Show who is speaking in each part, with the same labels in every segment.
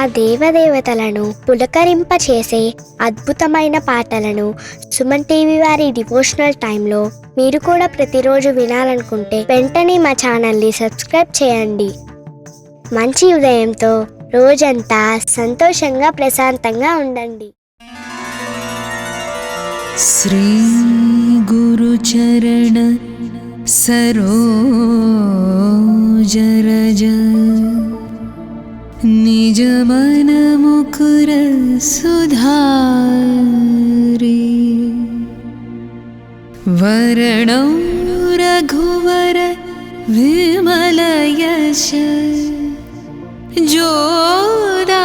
Speaker 1: ఆ దేవదేవతలను పులకరింపచేసే అద్భుతమైన పాటలను సుమన్ టీవీ వారి డివోషనల్ టైంలో మీరు కూడా ప్రతిరోజు వినాలనుకుంటే వెంటనే మా ఛానల్ని సబ్స్క్రైబ్ చేయండి. మంచి ఉదయంతో రోజంతా సంతోషంగా ప్రశాంతంగా ఉండండి.
Speaker 2: శ్రీ గురు చరణ सरोज रज निज मन मुकुर सुधारी वरणौ रघुवर विमल यश जोदायक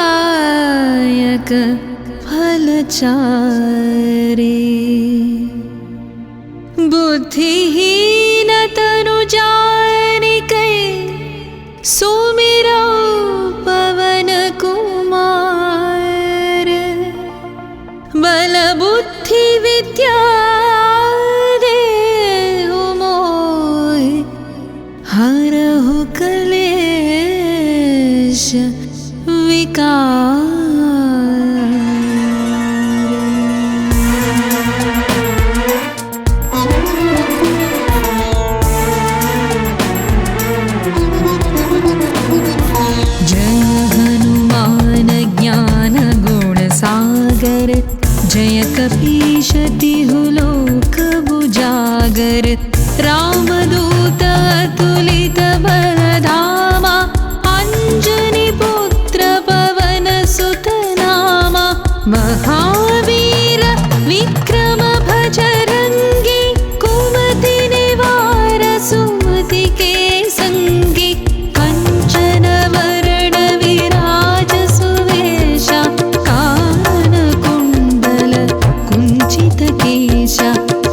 Speaker 2: फलचारी बुद्धिहीन तनु जानिकै सुमिरौ पवन कुमार बल बुद्धि विद्या देहु मोहि हरहु कलेश विकार. जय कपीश तिहु लोक उजागर रामदूत अतुलित बलधामा अंजनी पुत्र पवन सुत नामा महावीर विक्रम भजरंगी कुमति निवार सुमति के संगी कंचन वरण विराज सुवेशा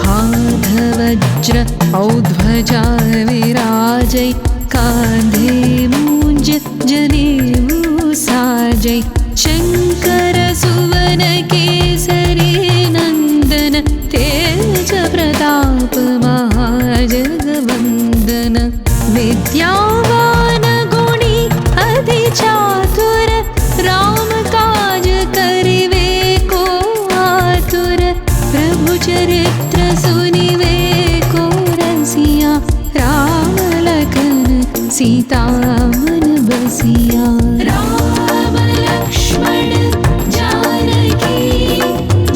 Speaker 2: हाथ वज्र औध्वजा विराजै कांधे मूंज जनेऊ साजै शंकर सुवन केसरी नंदन तेज प्रताप महाजगवंदन विद्यावान गुणी अति चातुर राम काज करिवे को आतुर प्रभु चरित्र सुनिवे को रसिया राम लखन सीता मन बसिया. राम लक्ष्मण जानकी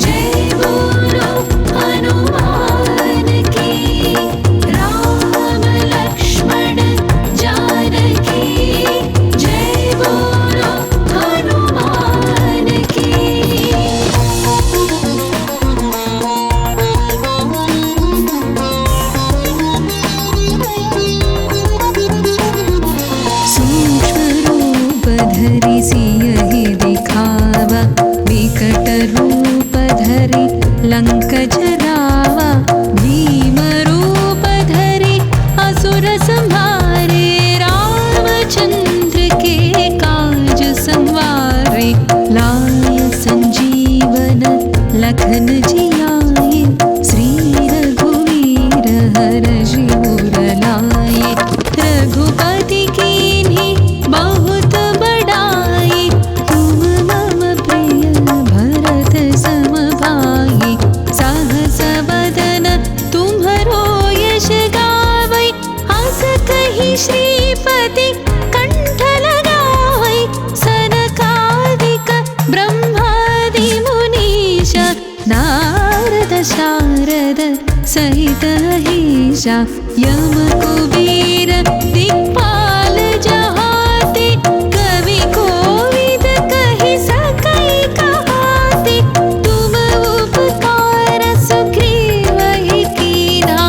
Speaker 2: जय बोलो हनुमान की. राम लक्ष्मण जानकी जय बोलो हनुमान की. धरि सियहि दिखावा विकट रूप धरि लंक जरावा भीम रूप धरि असुर संहारे रामचंद्र के काज संवारे लाय संजीवन लखन जियाए श्री रघुवीर हरषि उर लाए रघुपति कीन्ही बहुत बड़ाई तुम मम प्रिय भरत सम भाई सहस बदन तुम्हरो यश गावै अस कहि श्रीपति कंठ लगावै सनकादिक ब्रह्मादि मुनीश नारद शारद सहित अहिषा यम कुबेर दिक्पाल जहाते कवि कोविद कहि सकै कहाते तुम उपकार सुग्रीवहि कीन्हा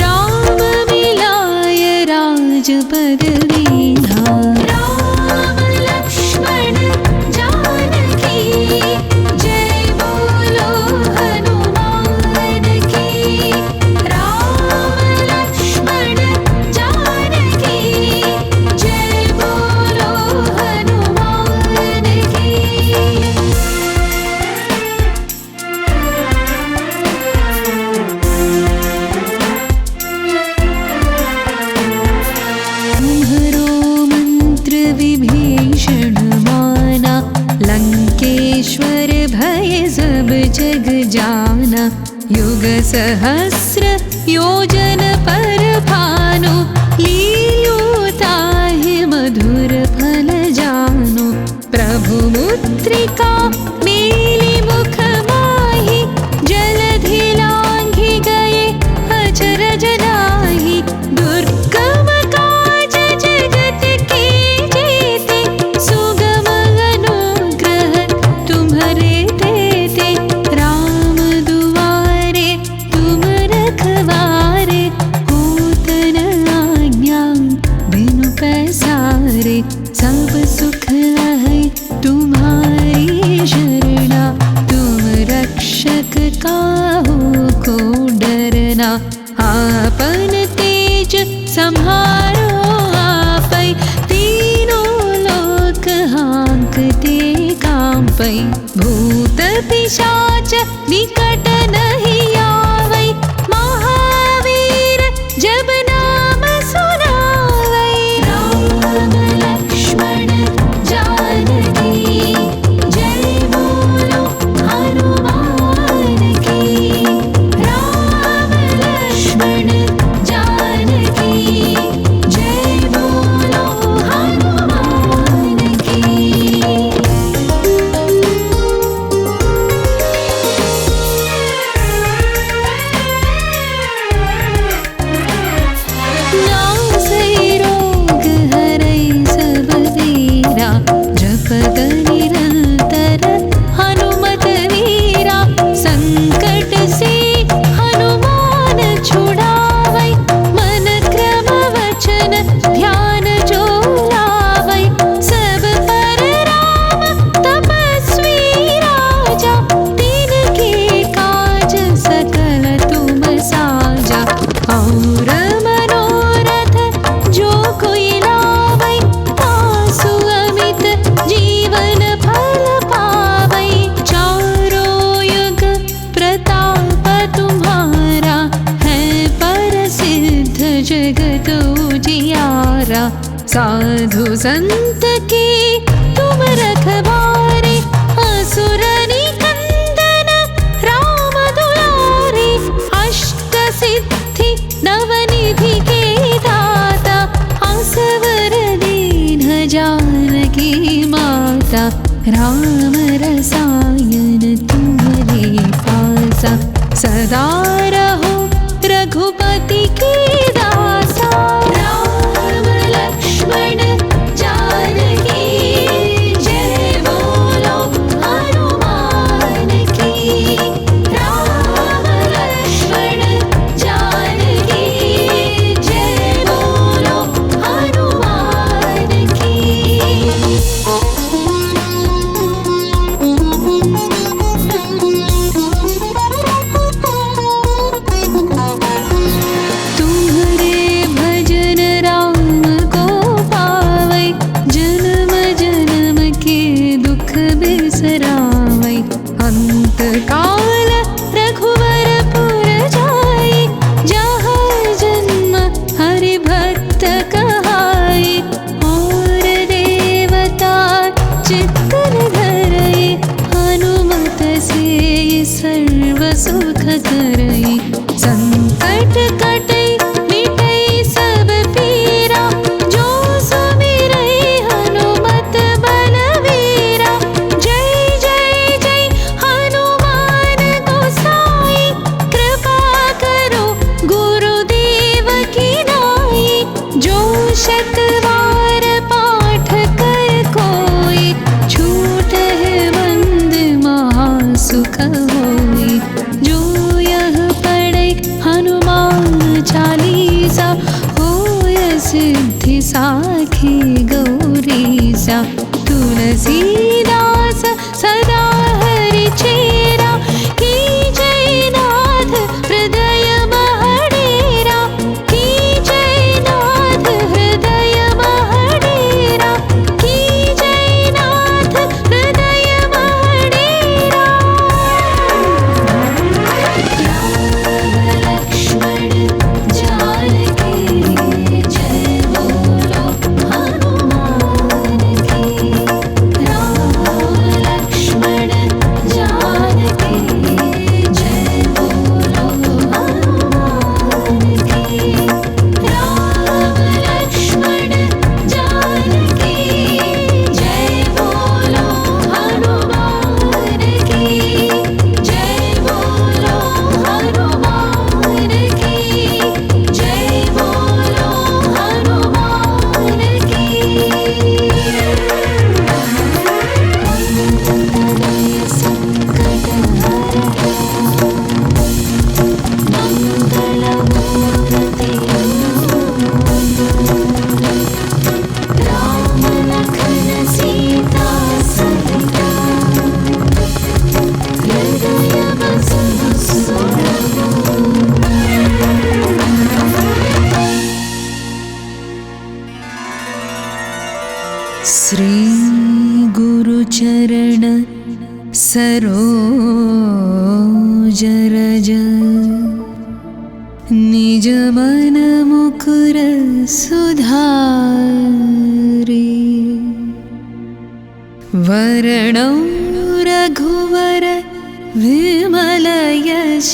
Speaker 2: राम मिलाय राजपद दीन्हा. राम लक्ष्मण जानकी जय बोलो हनुमान की. राम लक्ष्मण जानकी जय बोलो हनुमान की. तुम्हरो मंत्र विभीषण माना सहस्र योजन पर भानु, लील्युताहि मधुर फल जानु। प्रभु मुद्रिका मेली मुख माहि, जलधि लांघि गए अचरज नाही। दुर्गम काज जगत के जेते, सुगम अनुग्रह तुम्हरे तेते। राम दुआरे तुम रखवारे, होत न आज्ञा बिनु पैसारे। सब सुख है तुम्हारी शरणा, तुम रक्षक काहू को डरना। आपन तेज सम्हारो आपै, तीनों लोक हाँकते कांपै। भूत पिशाच निकट नहीं आवै, महावीर जब नाम सुनावै। राम लक्ष्मण जानकी, जय बोलो हनुमान की। राम लक्ष्मण जानकी, जय बोलो हनुमान की। नासै रोग हरै सब वीरा, जपत निरंतर हनुमत वीरा। संकट से हनुमान छुड़ावै, मन क्रम वचन ध्यान जो लावै। सब पर राम तपस्वी राजा, तिनके काज सकल तुम साजा। और मनोरथ जो कोई लावै, तासु अमित जीवन फल पावै। चारों युग प्रताप तुम्हारा, है प्रसिद्ध जगत उजियारा। साधु संत के तुम रखवारे, असुर निकंदन राम दुलारे। अष्ट सिद्धि नवनिधि के दाता, असवर दीन जानकी माता। राम रसायन तुम्हारे पासा, सदा रहो रघुपति की दासा। राम लक्ष्मण जानकी, जय बोलो हनुमान की। राम लक्ष्मण जानकी, जय बोलो हनुमान की। तुम्हारे भजन राम को पावै, जन्म जन्म के दुख बिसरावै। अंत काल रघुवर पुर जाई, जहाँ जन्म हरि भक्त कहाई। और देवता चित्तन धरई, हनुमत से सर्व सुख करई। संकट कटई मिटई सब पीरा, जो सुमिरै हनुमत बलवीरा। जय जय जय हनुमान गोसाई, कृपा करो गुरुदेव की नाई। जो शतवार पाठ कर कोई, छूटहि बंद महासुख होई। जो यह पढ़ै हनुमान चालीसा, होय सिद्धि साखी गौरीसा। तुलसीदास सदा हरि चेरा, की जय नाथ हृदय महडेरा। की जय नाथ हृदय महडेरा, की जय नाथ हृदय महडेरा। राम लक्ष्मण जानकी, जय बोलो हनुमान की। राम श्री गुरुचरण सरोज रज निज मन मुकुर सुधारी वरणं रघुवर विमल यश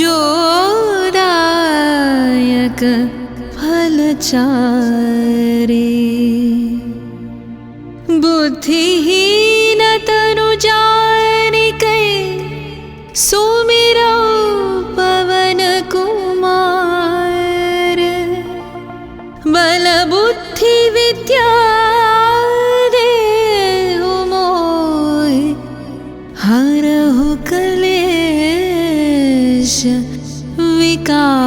Speaker 2: जोदायक फलचारी बुद्धिहीन तनु जानिकै सुमिरौ पवन कुमार बल बुद्धि विद्या देहु मोहि हरहु कलेश विकार।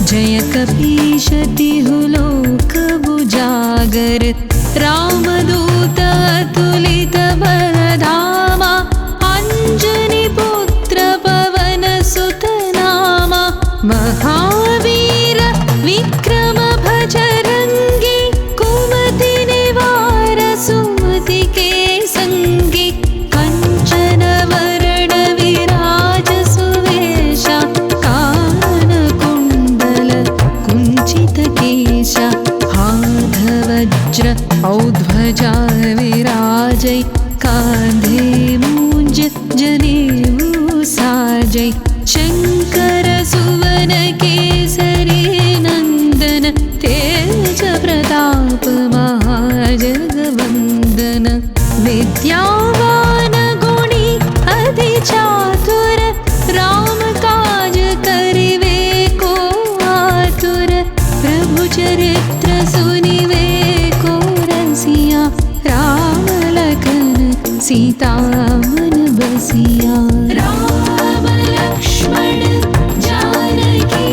Speaker 2: जय कपीश तिहु लोक उजागर रामदूत अतुलित बलधामा अंजनी पुत्र पवन सुत नामा महावीर विक्रम भजरंगी कुमति निवार सुमति के संगी कंचन वरण विराज सुवेशा हाथ वज्र औध्वजा विराजै कांधे मूंज जनेऊ साजै शंकर सुवन केसरी नंदन तेज प्रताप महाजगवंदन विद्यावान गुणी अति चातुर राम काज करिवे को आतुर प्रभु चरित्र सुनिवे को रसिया राम लखन सीता मन बसिया। राम लक्ष्मण जानकी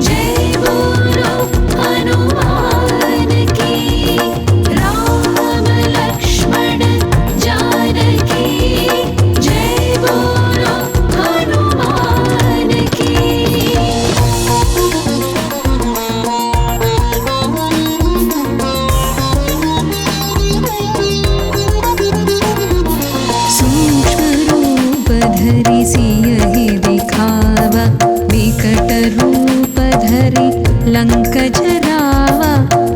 Speaker 2: जय बोलो हनुमान की। राम लक्ष्मण जानकी जय बोलो हनुमान की। धरि सियहि दिखावा विकट रूप धरि लंक जरावा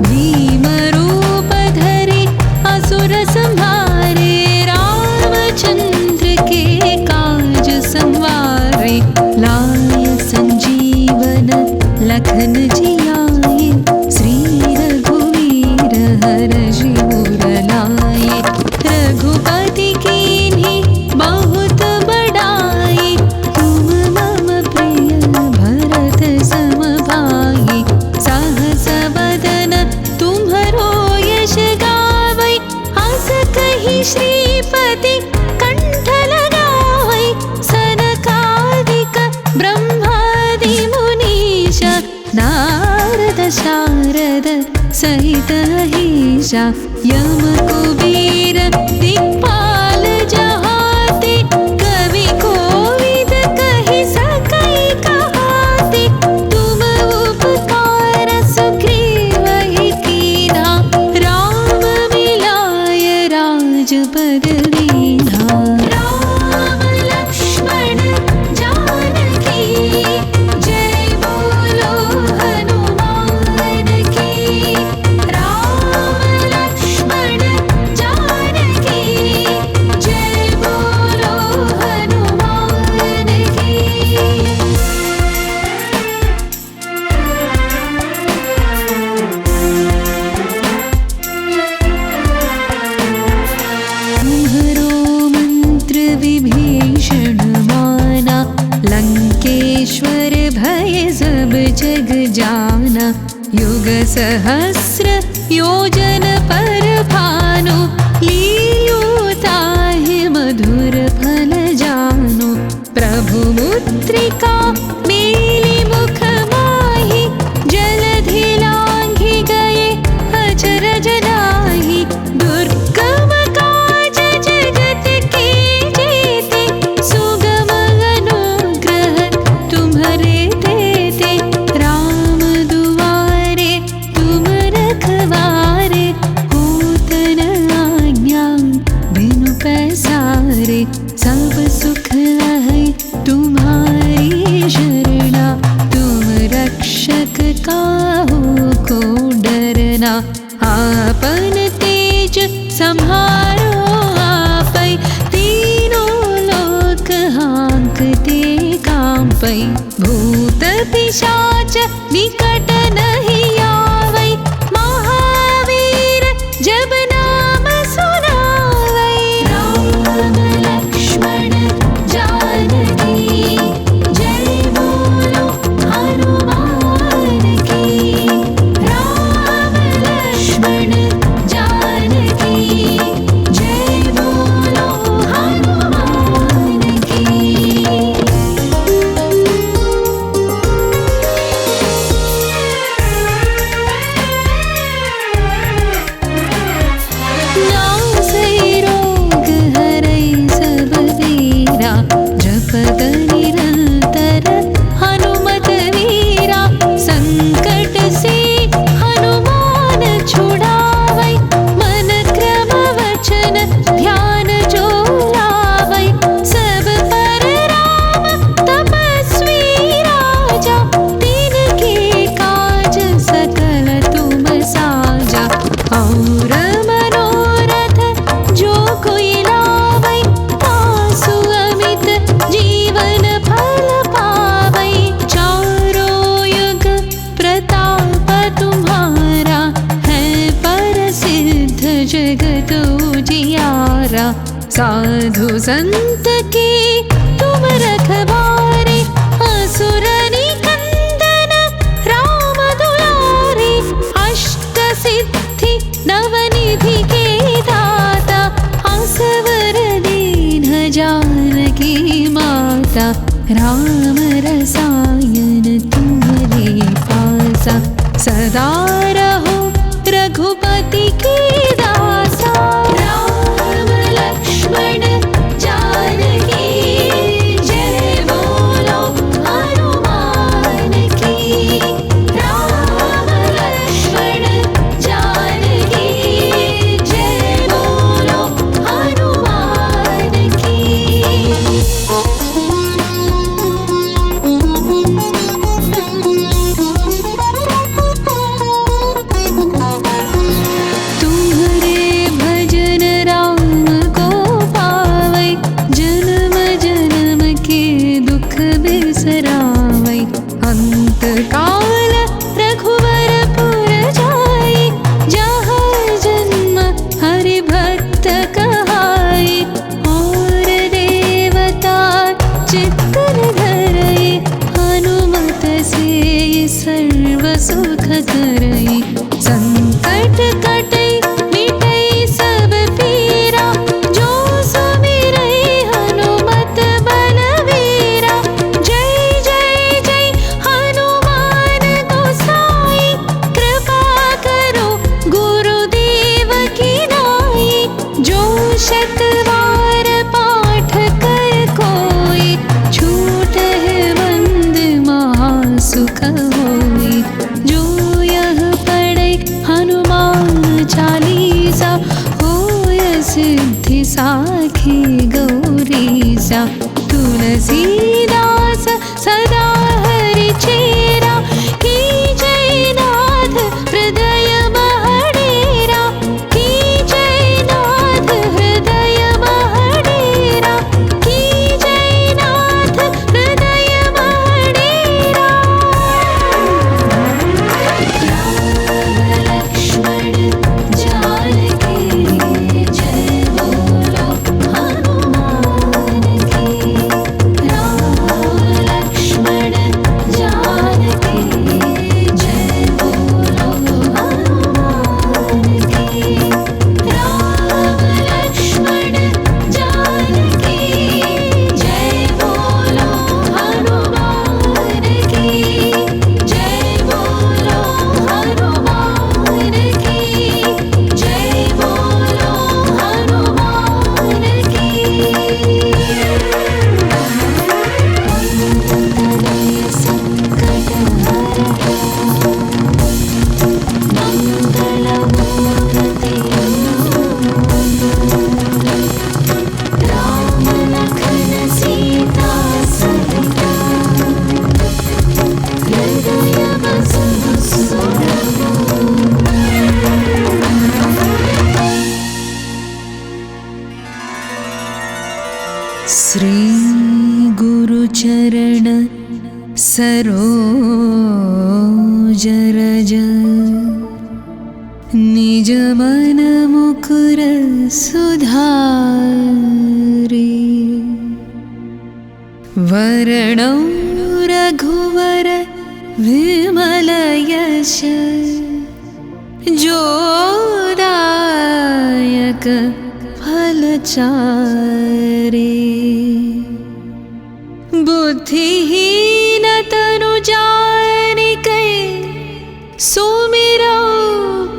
Speaker 2: भीम रूप धरि असुर संहारे रामचंद्र के काज संवारे लाय संजीवन लखन जियाए श्री रघुवीर हर्षि उर लाए रघुपति कीन्ही बहुत बड़ाई तुम मम प्रिय भरत सम भाई सहस बदन तुम्हरो यश गावै हस कहि श्रीपति कंठ लगावै सनकादिक ब्रह्मादि मुनीश नारद शारद सहित अहिषा यम कुबेर दिक्पाल जहाते कवि कोविद कहि सकै कहाते तुम उपकार सुग्रीवहि कीन्हा राम मिलाय राजपद दीन्हा। राम लक्ष्मण जानकी जय बोलो हनुमान की। राम लक्ष्मण जानकी जय बोलो हनुमान की। तुम्हरो मंत्र विभीषण माना लंकेश्वर भय सब जग जाना युग सहस्र योजन पर भानु लील्यो ताहि मधुर फल जानु प्रभु मुद्रिका मेलि मुख माहि जलधि लाय आपन तेज संहारो आपै, तीनों लोक हाँकते कांपै। भूत पिशाच निकट नहीं आवै, महावीर जब नाम सुनावै। राम लक्ष्मण जानकी जय बोलो हनुमान की। राम लक्ष्मण जानकी जय बोलो हनुमान की। नासै रोग हरै सब वीरा, जपत निरंतर हनुमत वीरा। संकट से हनुमान छुड़ावै, मन क्रम वचन ध्यान जो लावै। सब पर राम तपस्वी राजा, तिनके काज सकल तुम साजा। और मनोरथ जो कोई लावै, तासु अमित जीवन फल पावै। चारों युग प्रताप तुम्हारा, है प्रसिद्ध जगत उजियारा। साधु संत के तुम रखवारे, असुर निकंदन राम दुलारे। अष्ट सिद्धि नवनिधि के दाता, असवर दीन जानकी माता। राम रसायन तुम्हारे पासा, सदा रहो रघुपति के दासा। राम लक्ष्मण जानकी जय बोलो हनुमान की। राम लक्ष्मण जानकी जय बोलो हनुमान की। तुम्हारे भजन राम को पावै, जन्म जन्म के दुख बिसरावै। अंत काल रघुवर पुर जाई, जहाँ जन्म हरि भक्त कहाई। और देवता चित्तन धरई, हनुमत से सर्व सुख करई। संकट कटै मिटै सब पीरा, जो सुमिरै हनुमत बलवीरा। जय जय जय हनुमान गोसाई, कृपा करो गुरुदेव की नाई। जो शतवार पाठ कर कोई, छूटहि बंद महासुख होई। जो यह पढ़ै हनुमान निज मन मुकुर सुधारे। वर्णौ रघुवर विमल यश, जोदायक फलचारे। बुद्धिहीन तनु जानिके, सुमिरौ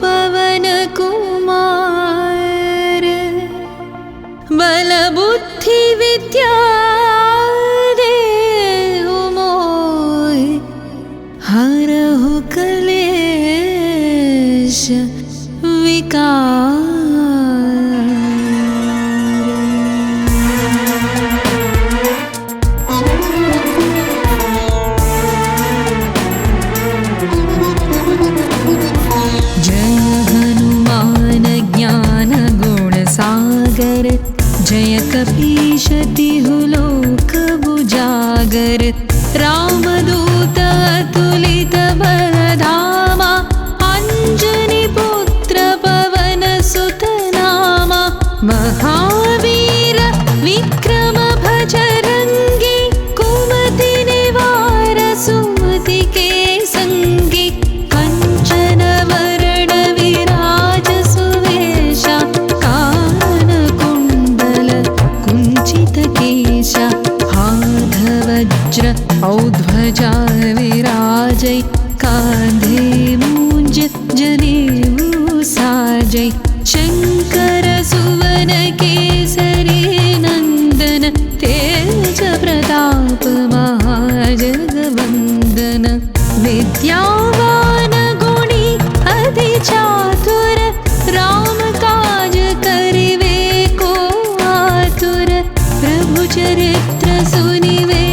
Speaker 2: पवन कुमार। बल बुद्धि विद्या देहु मोहि, हरहु क्लेश विकार। जय कपीश तिहु लोक बुजागर। रामदूत अतुलित बलधामा, अंजनी पुत्र पवन सुत नामा। महावीर विक्रम भजरंगी, कुमति निवार सुमति के संगी। कंचन वरण विराज सुवेशा, कानन कुंडल कुंचित केशा। हाथ वज्र औध्वजा विराजै, कांधे मूंज जनेऊ साजै। शंकर सुवन केसरी नंदन, तेज प्रताप महाजगवंदन। विद्यावान गुणी अति चातुर, राम काज करिवे को आतुर। प्रभु चरित्र सुनिवे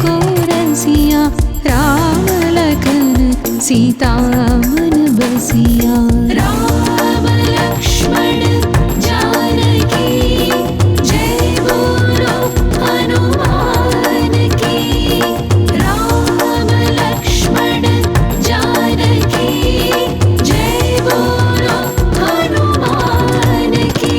Speaker 2: को रसिया, राम लखन सीता मन बसिया। राम लक्ष्मण जानकी, जय बोलो हनुमान की। राम लक्ष्मण जानकी, जय बोलो हनुमान की।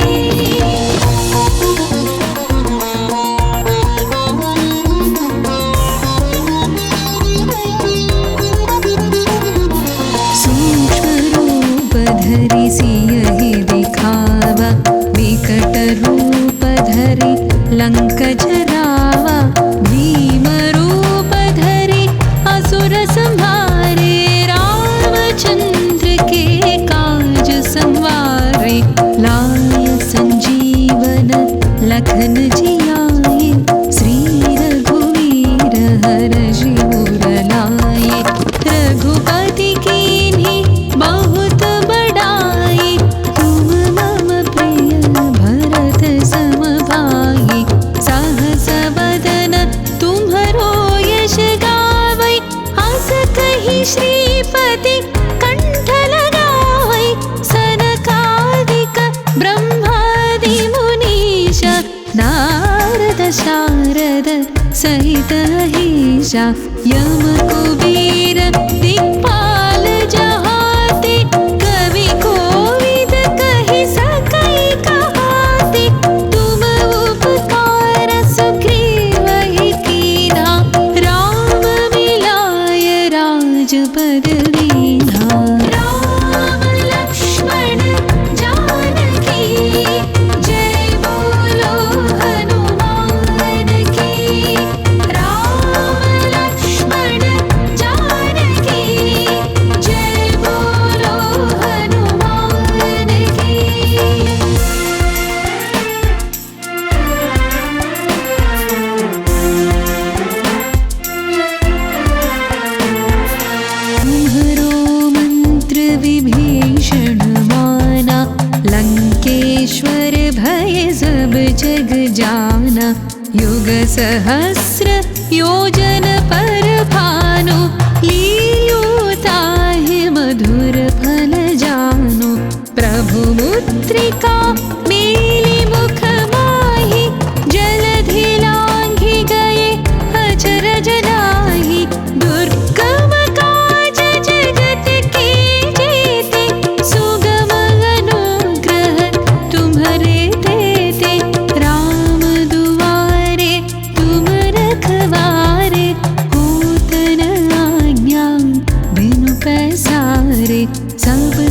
Speaker 2: सूक्ष्म रूप धरि सियहि दिखावा, विकट रूप धरि लंक जरावा। भीम रूप धरि असुर संहारे, रामचंद्र के काज संवारे। लाय संजीवन लखन जियाए, श्री रघुवीर हर्षि उर लाए। रघुपति कीन्ही बहुत बड़ाई, तुम मम प्रिय भरत सम भाई। सहस बदन तुम्हरो यश गावै, हस कहि श्रीपति कंठ लगावै। सनकादिक ब्रह्मादि मुनीश, नारद शारद सहित अहीशा। यम कुबेर दिक्पाल जहाते, कवि कोविद कहि सकै कहाते। तुम उपकार सुग्रीवहि कीन्हा, राम मिलाय राजपद दीन्हा। राम लक्ष्मण जानकी, जय बोलो हनुमान की। राम लक्ष्मण जानकी, जय बोलो हनुमान की। तुम्हरो मंत्र विभीषण माना, लंकेश्वर भय सब जग जाना। युग सहस्र योजन पर भानु, लील्योताहि मधुर फल जानु। प्रभु मुद्रिका मेलि मुख माहि, जलधि लांघि गए अचरज नाही। दुर्गम काज जगत के जेते, सुगम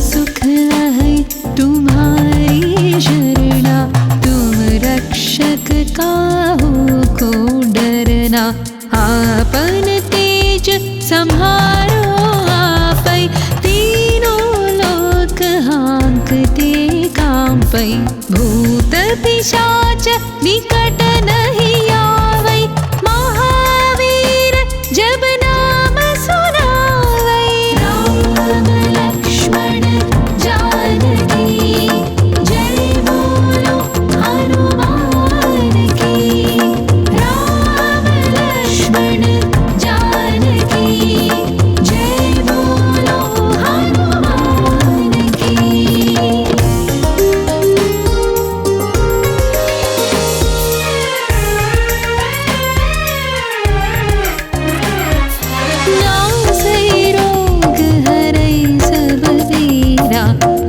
Speaker 2: सुख है तुम्हारी शरणा, तुम रक्षक काहू को डरना। आपन तेज संहारो आपै, तीनों लोक हाँकते कांपै। भूत पिशाच निकट नहीं आवै, महावीर जब नाम सुनावै। राम लक्ष्मण जानकी जय बोलो हनुमान की। राम लक्ष्मण जानकी जय बोलो हनुमान की। नासै रोग हरै सब वीरा,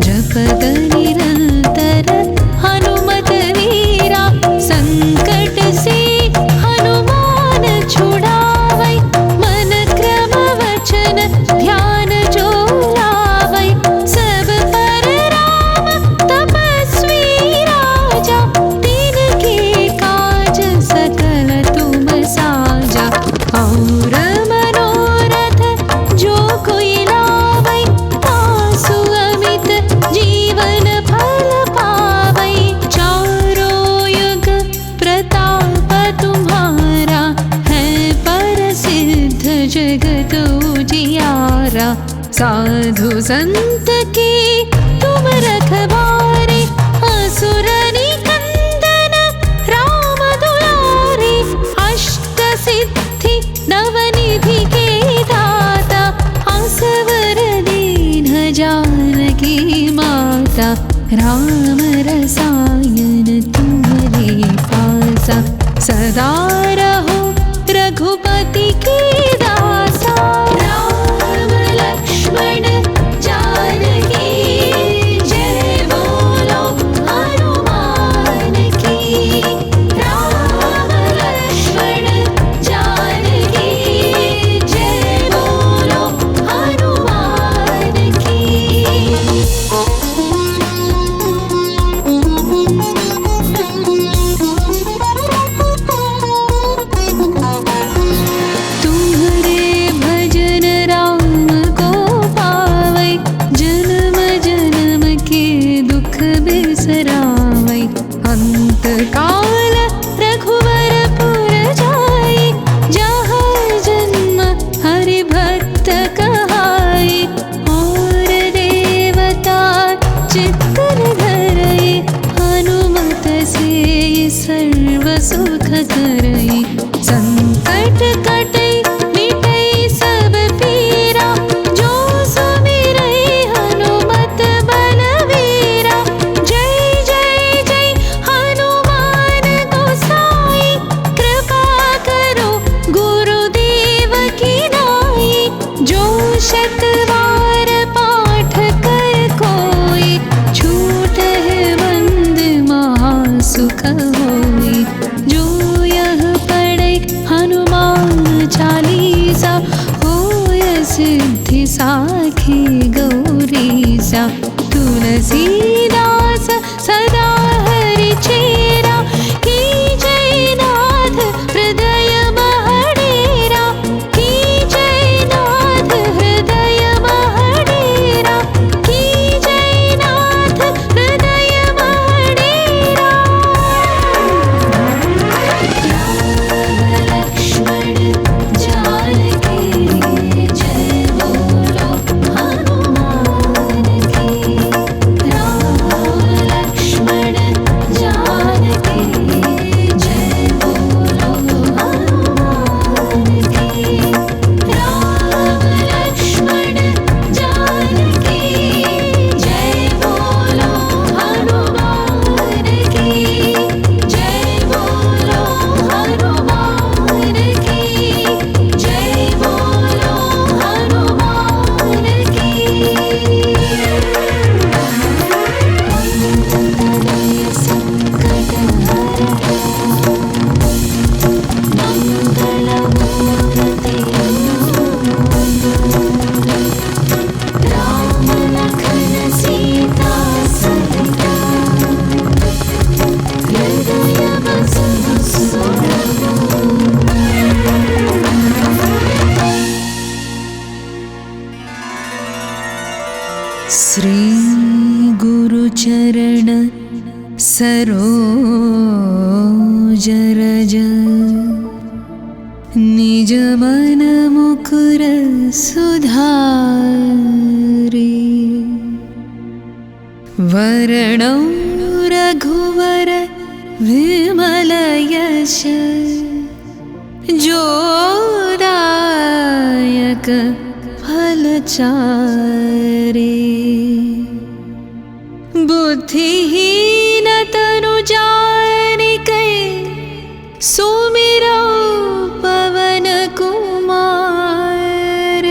Speaker 2: जपत निरंतर हनुमत वीरा। संकट से हनुमान छुड़ावै, मन क्रम वचन ध्यान जो लावै। सब पर राम तपस्वी राजा, तिनके काज सकल तुम साजा। और मनोरथ जो कोई लावै, तासु अमित जीवन फल पावै। चारों युग प्रताप तुम्हारा, है प्रसिद्ध जगत उजियारा। साधु संत के तुम रखवारे, असुर निकंदन राम दुलारे। अष्ट सिद्धि नवनिधि के दाता, असवर दीन जानकी माता। राम रसायन तुम्हारे पासा, सदा रहो रघुपति के दासा। राम लक्ष्मण जानकी जय बोलो हनुमान की। राम लक्ष्मण जानकी जय बोलो हनुमान की। तुम्हारे भजन राम को पावै, जन्म जन्म के दुख बिसरावै। अंत काल रघुवरपुर जाई, जहाँ जन्म हरि भक्त कहाई। और देवता चित्तन धरई, हनुमत से सर्व सुख करई। संकट कटै मिटै सब पीरा, जो सुमिरै हनुमत बलवीरा। जय जय जय हनुमान गोसाई, कृपा करो गुरुदेव की नाई। जो शतवार पाठ कर कोई, छूटहि बंद महासुख होई। जो यह पढ़ै हनुमान चालीसा, होय सिद्धि साखी गौरीसा। तुलसीदास सदा हरि चेरा, की जय नाथ हृदय महडेरा। की जय नाथ हृदय महडेरा, की जय नाथ हृदय महडेरा। राम लक्ष्मण जानकी जय बोलो हनुमान की। राम लक्ष्मण जानकी श्री गुरुचरण सरोज रज निज मन मुकुर सुधारि वरणौ रघुवर विमल यश जोदायक फलचारि बुद्धिहीन तनु जानिकै सुमिरौ पवन कुमार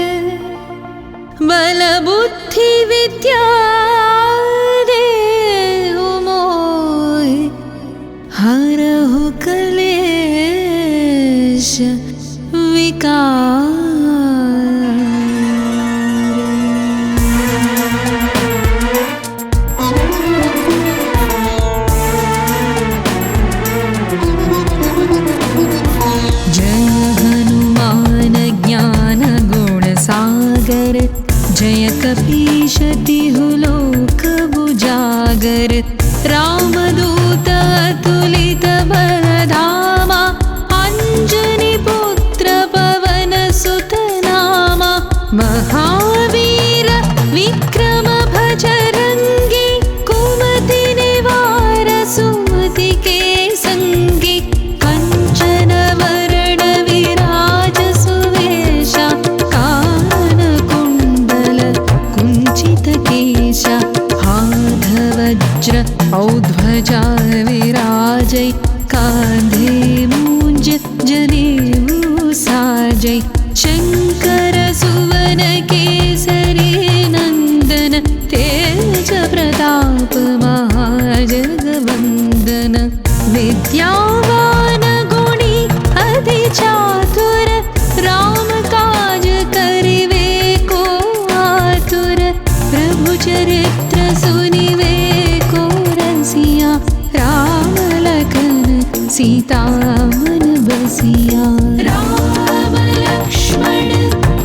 Speaker 2: बल बुद्धि विद्या देहु मोहि हरहु क्लेश विकार। जय कपीश तिहु लोक उजागर रामदूत अतुलित बलधामा अंजनी पुत्र पवन सुत नामा महावीर विक्रम भजरंगी कुमति निवार सुमति के संगी कंचन वरण विराज सुवेशा हाथ वज्र औध्वजा विराजै कांधे मूंज जनेऊ साजै शंकर सुवन केसरी नंदन तेज प्रताप महाजगवंदन विद्यावान गुणी अति चातुर राम काज करिवे को आतुर प्रभु चरित्र सुनिवे को रसिया राम लखन सीता मन बसिया। राम लक्ष्मण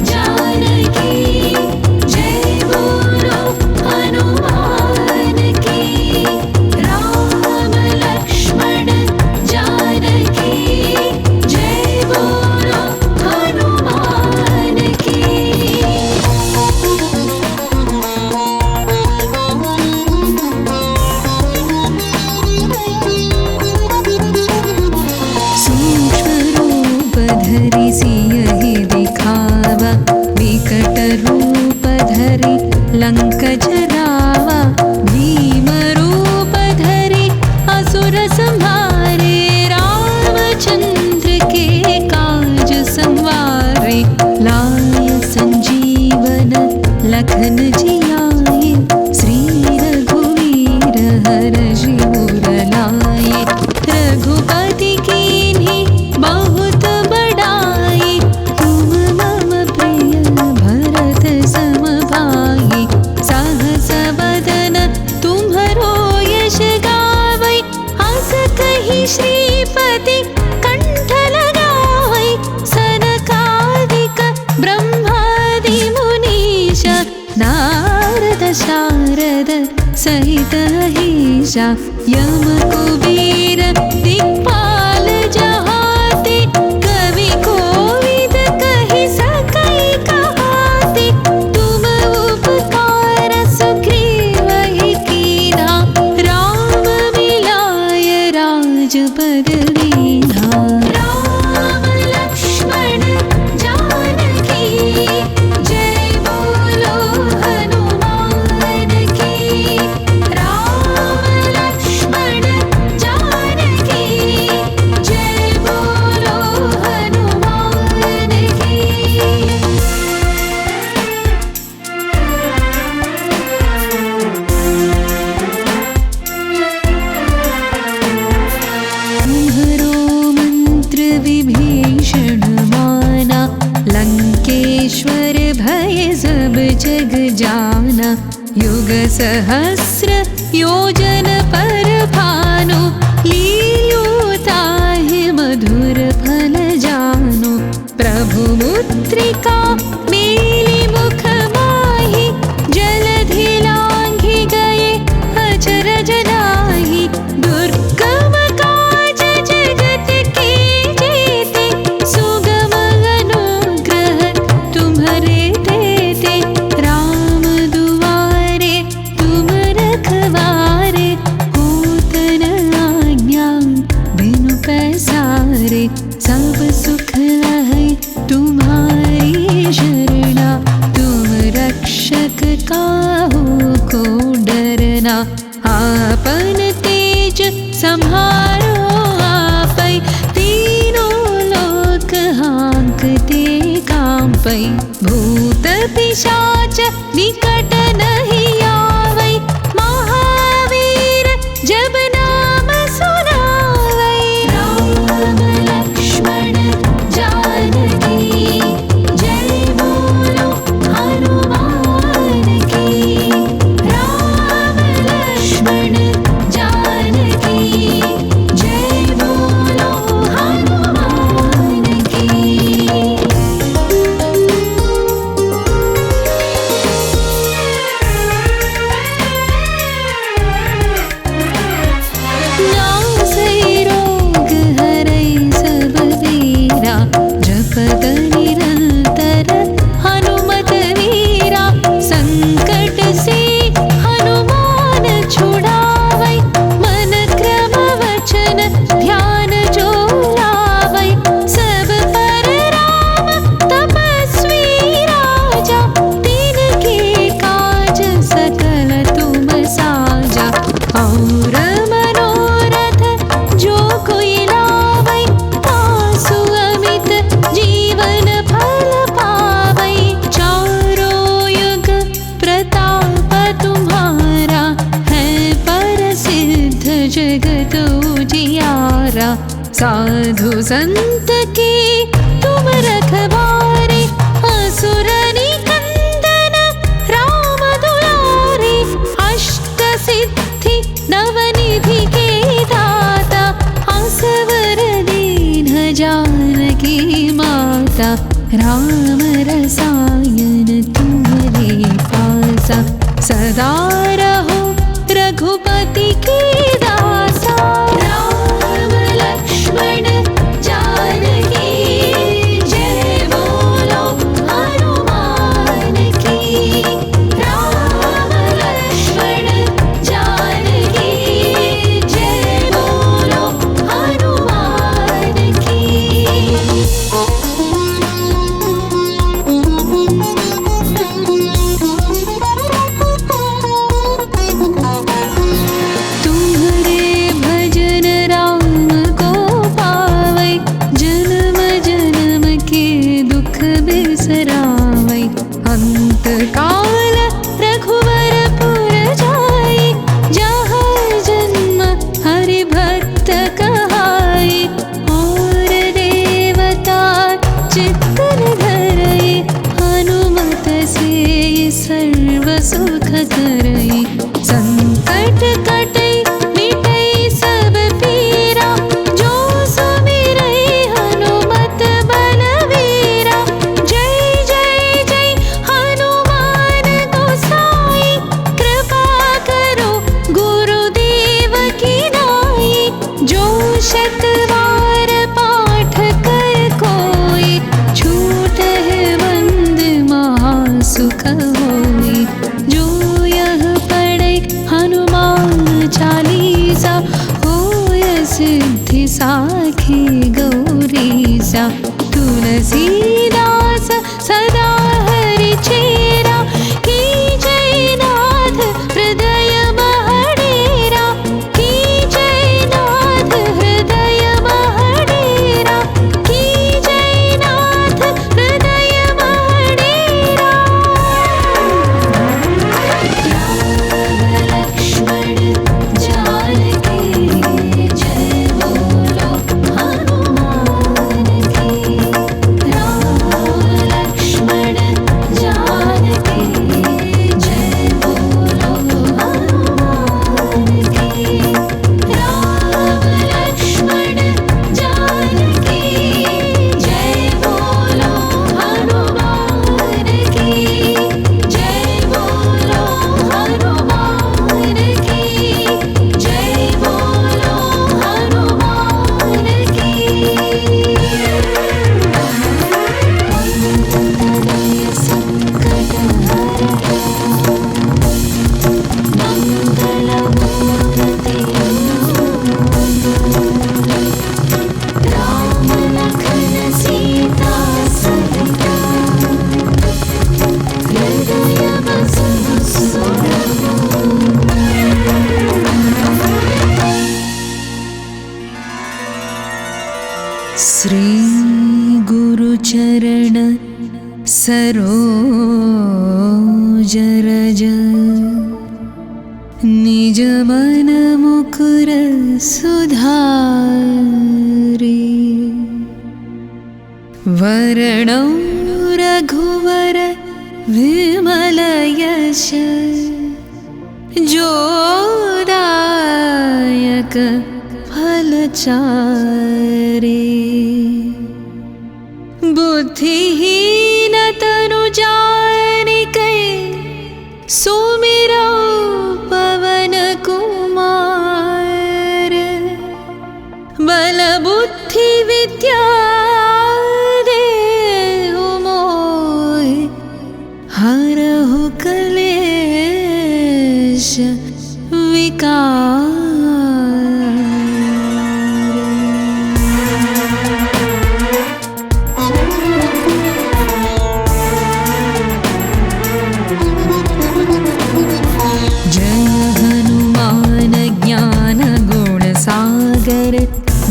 Speaker 2: जानकी जय बोलो हनुमान की। राम लक्ष्मण जानकी जय बोलो हनुमान की। धरि सियहि दिखावा विकट रूप धरि लंक जरावा भीम रूप धरि असुर संहारे रामचंद्र के काज संवारे लाय संजीवन लखन जियाए श्री रघुवीर हरषि उर लाए रघुपति कीन्ही बहुत बड़ाई तुम मम प्रिय भरत सम भाई सहस बदन तुम्हरो यश गावै अस कहि श्रीपति कंठ लगावै सनकादिक ब्रह्मादि मुनीश नारद शारद सहित अहिषा यम कुबेर दिक्पाल जहाते कवि कोविद कहि सकै कहाते तुम उपकार सुग्रीवहि कीन्हा राम मिलाय राजपद दीन्हा। राम लक्ष्मण जानकी जय बोलो हनुमान की। राम लक्ष्मण जानकी जय बोलो हनुमान की। तुम्हरो मंत्र विभीषण माना लंकेश्वर भय सब जग जाना युग सहस्र योजन पर भानु लील्यो ताहि मधुर फल जानु प्रभु मुद्रिका मेलि मुख माहि जलधि साधु संत के तुम रखवारे, असुर निकंदन राम दुलारे। अष्ट सिद्धि नवनिधि के दाता, असवर दीन जानकी माता। राम रसायन तुम्हारे पासा, सदा रहो रघुपति के दासा। राम लक्ष्मण जानकी जय बोलो हनुमान की। राम लक्ष्मण जानकी जय बोलो हनुमान की। काल रघुवर पुर जाई, जहाँ जन्म हरि भक्त कहाई। और देवता चित्तन धरई, हनुमत से सर्व सुख करई। संकट कटई मिटई सब पीरा, जो सुमिरई हनुमत बलवीरा। जय जय जय हनुमान गोसाई, कृपा करो गुरुदेव की नाई। जो शतवार पाठ कर कोई, छूटहि बंद महासुख होई। जो यह पढ़े हनुमान चालीसा, होय सिद्धि साखी गौरीसा। तुलसीदास सदा हरि चेरा, की जय नाथ हृदय महडेरा। की जय नाथ हृदय महडेरा, की जय नाथ हृदय महडेरा। राम लक्ष्मण जानकी जय बोलो हनुमान की। राम लक्ष्मण जानकी जय बोलो हनुमान की। राम लक्ष्मण जानकी जय बोलो हनुमान की। जय बोलो हनुमान की। जय बोलो हनुमान की। संकट मंगल मूर्ति, राम लखन सीता सहिता। हृदय बसहु सुरभूमि। श्री गुरु चरण सरोज रज, निज मन मुकुर सुधारि। वरणौ रघुवर विमल यश, जोदायक फलचारि। बुद्धिहीन तनु जानिके, सुमिरौ पवन कुमार। बल बुद्धि विद्या देहु मोहि, हरहु कलेश विकार।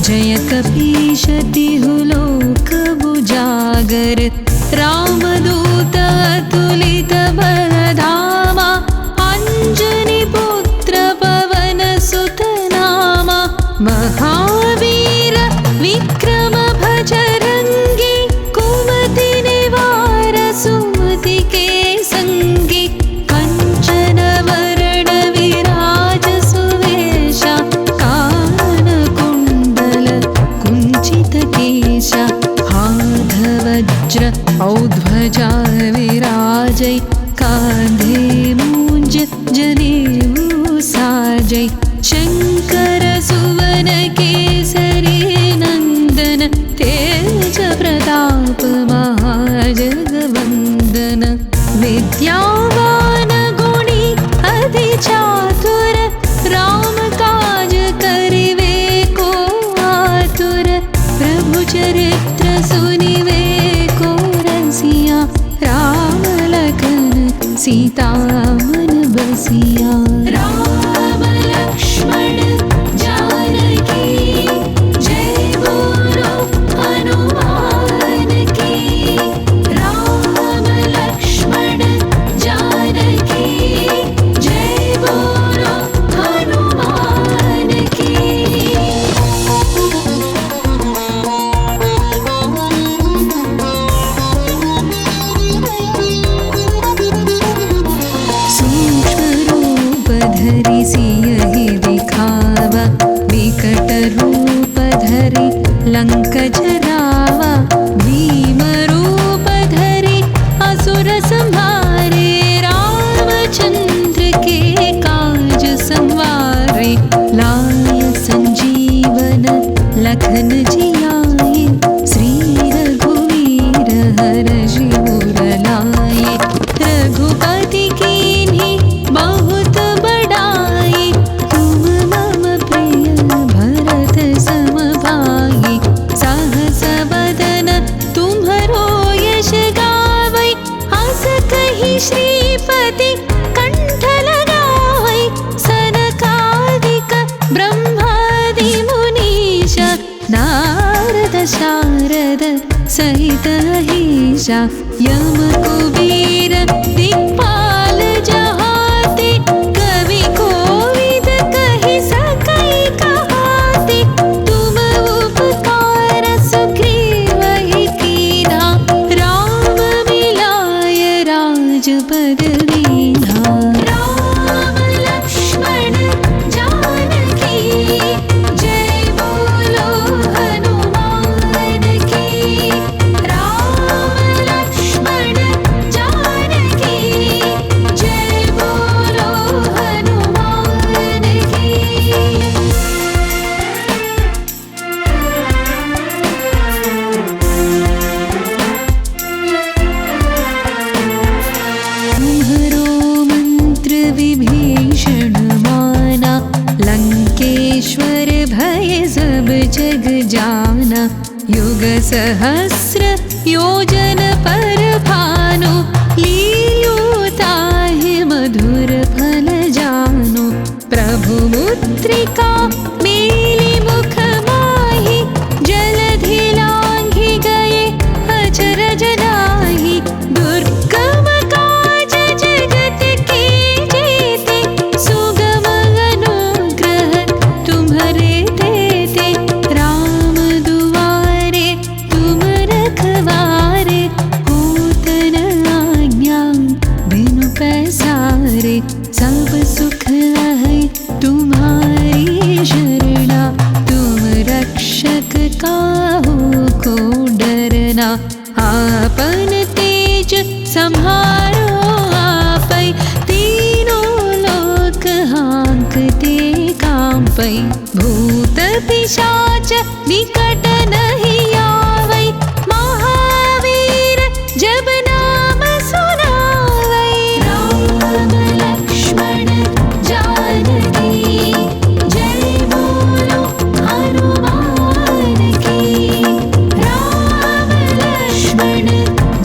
Speaker 2: जय कपीश तिहु लोक बुजागर। रामदूत अतुलित बलधामा, अंजनी पुत्र पवन सुत नामा। महावीर साजै शंकर सुवन केसरी नंदन तेज प्रताप महाजगवंदन विद्यावान गुणी अति चातुर राम काज करिवे को आतुर प्रभु चरित्र सुनिवे को रसिया राम लखन सीता मन बसिया राम लक्ष्मण जानकी जय बोलो हनुमान की राम लक्ष्मण जानकी जय बोलो हनुमान की धरि सियहि दिखावा विकट रूप धरि लंक जरावा भीम रूप धरि असुर संहारे रामचंद्र के काज संवारे लाय संजीवन लखन जियाए श्री रघुवीर हर्षि उर लाए रघुपति कीन्ही बहुत बड़ाई तुम मम प्रिय भरत सम भाई सहस बदन तुम्हरो यश गावै हस कहि श्रीपति कंठ लगावै सनकादिक ब्रह्मादि मुनीश नारद शारद सहित अहिषा यम कुबेर दिक्पाल जहाते कवि कोविद कहि सकै कहाते तुम उपकार सुग्रीवहि कीन्हा राम मिलाय राजपद दीन्हा राम लक्ष्मण जानकी जय बोलो हनुमान की राम लक्ष्मण जानकी जय बोलो हनुमान की तुम्हरो मंत्र विभीषण माना लंकेश्वर भय सब जग जाना युग सहस्र योजन पर भानु लील्यो ताहि मधुर फल जानु प्रभु मुद्रिका मेलि मुख माहि जलधि लांघि गए अचरज नाही दुर्गम काज जगत के जेते सुगम अनुग्रह तुम्हरे देते राम दुआरे तुम रखवारे होत न आज्ञा बिनु पैसारे सब सुख है तुम्हारी शरणा तुम रक्षक काहू को डरना आपन तेज संहारो आपै तीनों लोक हाँकते कांपै भूत पिशाच निकट नहीं आवै महावीर जब नाम सुनावै राम लक्ष्मण जानकी जय बोलो हनुमान की राम लक्ष्मण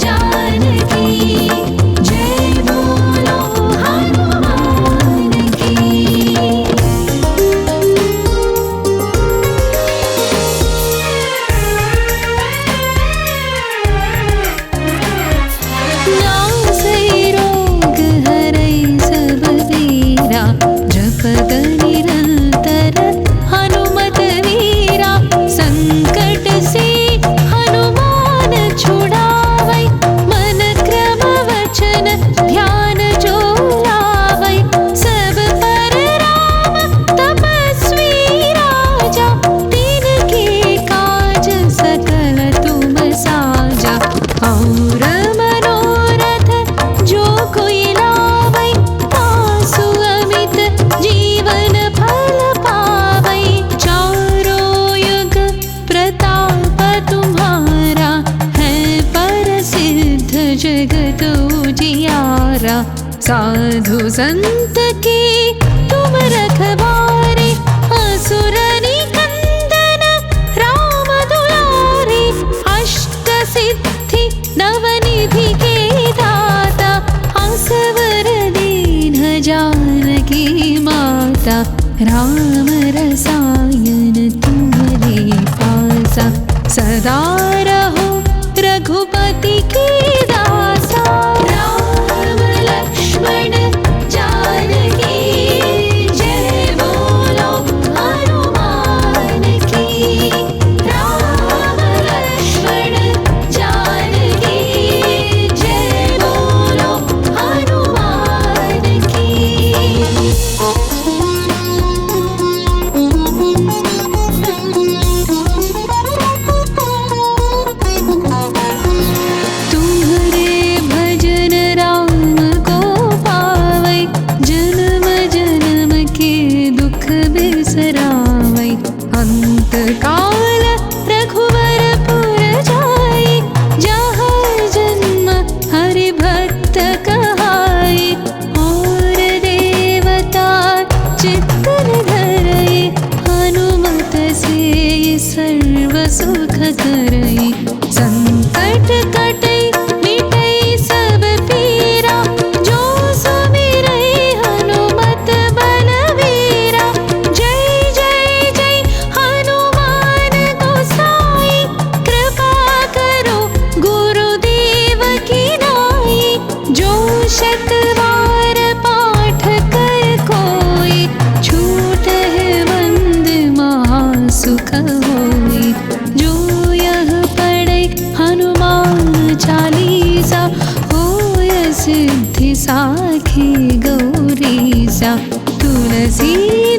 Speaker 2: जानकी जय बोलो हनुमान की जी संत के तुम रखवारे, असुर निकंदन राम दुलारे। अष्ट सिद्धि नवनिधि के दाता, असवर दीन जानकी माता। राम रसायन तुम्हारे पासा, सदा रहो रघुपति के दासा। राम लक्ष्मण जानकी, जय बोलो हनुमान की। राम लक्ष्मण जानकी, जय बोलो हनुमान की। तुम्हारे भजन राम को पावै, जन्म जन्म के दुख बिसरावै। अंत काल रघुवर पुर जाई, जहाँ जन्म हरि भक्त कहाई। और देवता चित्तन धरई, हनुमत से सर्व सुख करई। संकट कटै मिटै सब पीरा, जो सुमिरै हनुमत बलवीरा। जय जय जय हनुमान गोसाई, कृपा करो गुरुदेव की नाई। जो शत बार पाठ कर कोई, छूटहि बंद महासुख होई। जो यह पढ़ै हनुमान चालीसा, होय सिद्धि साखी गौरीसा। तुलसी